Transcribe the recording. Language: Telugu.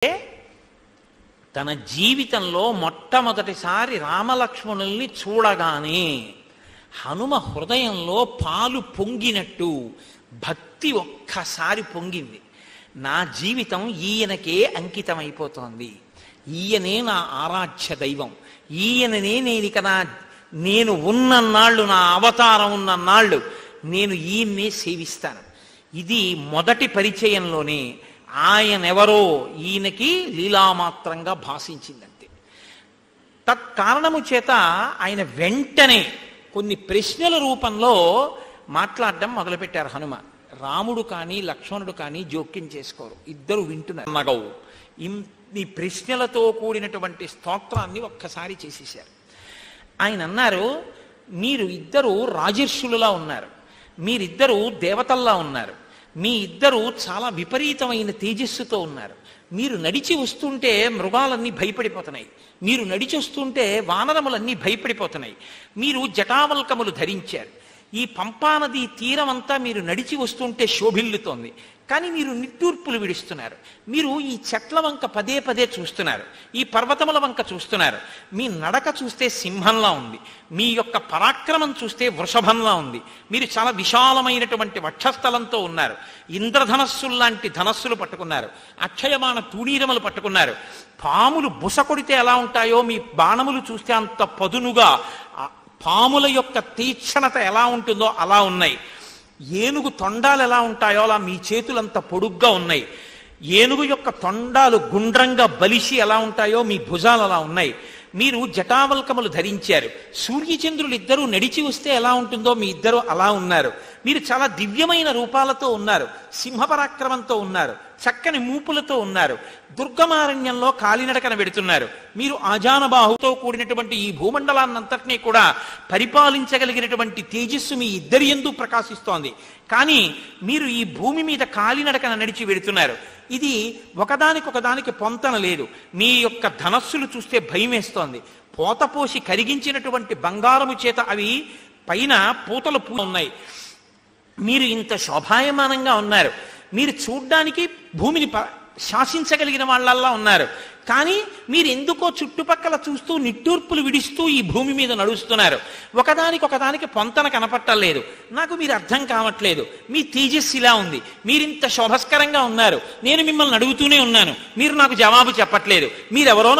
తన జీవితంలో మొట్టమొదటిసారి రామలక్ష్మణుల్ని చూడగానే హనుమ హృదయంలో పాలు పొంగినట్టు భక్తి ఒక్కసారి పొంగింది. నా జీవితం ఈయనకే అంకితమైపోతోంది, ఈయనే నా ఆరాధ్య దైవం, ఈయననే నేను ఉన్నన్నాళ్ళు, నా అవతారం ఉన్నన్నాళ్ళు నేను ఈయన్నే సేవిస్తాను. ఇది మొదటి పరిచయంలోనే ఆయనెవరో ఈయనకి లీలామాత్రంగా భాషించిందంతే. తత్కారణము చేత ఆయన వెంటనే కొన్ని ప్రశ్నల రూపంలో మాట్లాడడం మొదలుపెట్టారు హనుమ. రాముడు కానీ లక్ష్మణుడు కానీ జోక్యం చేసుకోరు, ఇద్దరు వింటున్నారు. నగవు ఈ ప్రశ్నలతో కూడినటువంటి స్తోత్రాన్ని ఒక్కసారి చేసేశారు. ఆయన అన్నారు, మీరు ఇద్దరు రాజర్షులులా ఉన్నారు, మీరిద్దరూ దేవతల్లా ఉన్నారు, మీ ఇద్దరు చాలా విపరీతమైన తేజస్సుతో ఉన్నారు. మీరు నడిచి వస్తుంటే మృగాలన్నీ భయపడిపోతున్నాయి, మీరు నడిచి వస్తుంటే వానరములన్నీ భయపడిపోతున్నాయి. మీరు జటావల్కములు ధరించారు, ఈ పంపానది తీరమంతా మీరు నడిచి వస్తుంటే శోభిల్లుతోంది, కానీ మీరు నిట్టూర్పులు విడుస్తున్నారు. మీరు ఈ చెట్ల వంక పదే పదే చూస్తున్నారు, ఈ పర్వతముల వంక చూస్తున్నారు. మీ నడక చూస్తే సింహంలా ఉంది, మీ యొక్క పరాక్రమం చూస్తే వృషభంలా ఉంది. మీరు చాలా విశాలమైనటువంటి వక్షస్థలంతో ఉన్నారు, ఇంద్రధనస్సుల్లాంటి ధనస్సులు పట్టుకున్నారు, అక్షయమాన తూణీరములు పట్టుకున్నారు. పాములు బుస కొడితే ఎలా ఉంటాయో మీ బాణములు చూస్తే అంత పదునుగా, పాముల యొక్క తీక్షణత ఎలా ఉంటుందో అలా ఉన్నాయి. ఏనుగు తొండాలు ఎలా ఉంటాయో అలా మీ చేతులంత పొడుగ్గా ఉన్నాయి. ఏనుగు యొక్క తొండాలు గుండ్రంగా బలిసి ఎలా ఉంటాయో మీ భుజాలు అలా ఉన్నాయి. మీరు జటావల్కములు ధరించారు. సూర్యచంద్రులు ఇద్దరూ నడిచి వస్తే ఎలా ఉంటుందో మీ ఇద్దరు అలా ఉన్నారు. మీరు చాలా దివ్యమైన రూపాలతో ఉన్నారు, సింహపరాక్రమంతో ఉన్నారు, చక్కని మూపులతో ఉన్నారు. దుర్గమారణ్యంలో కాలినడకన వెడుతున్నారు. మీరు ఆజానబాహుతో కూడినటువంటి ఈ భూమండలాన్నంతటినీ కూడా పరిపాలించగలిగినటువంటి తేజస్సు మీ ఇద్దరి యందు ప్రకాశిస్తోంది. కానీ మీరు ఈ భూమి మీద కాలినడకన నడిచి వెడుతున్నారు. ఇది ఒకదానికొకదానికి పొంతన లేదు. మీ యొక్క ధనస్సులు చూస్తే భయం వేస్తోంది. పోతపోసి కరిగించినటువంటి బంగారము చేత అవి పైన పూతలు ఉన్నాయి. మీరు ఇంత శోభాయమానంగా ఉన్నారు. మీరు చూడ్డానికి భూమిని శాసించగలిగిన వాళ్ళల్లా ఉన్నారు. కానీ మీరు ఎందుకో చుట్టుపక్కల చూస్తూ నిట్టూర్పులు విడిస్తూ ఈ భూమి మీద నడుస్తున్నారు. ఒకదానికి పొంతన కనపట్టలేదు. నాకు మీరు అర్థం కావట్లేదు. మీ తేజస్సు ఇలా ఉంది, మీరింత శోభస్కరంగా ఉన్నారు, నేను మిమ్మల్ని అడుగుతూనే ఉన్నాను, మీరు నాకు జవాబు చెప్పట్లేదు. మీరెవరో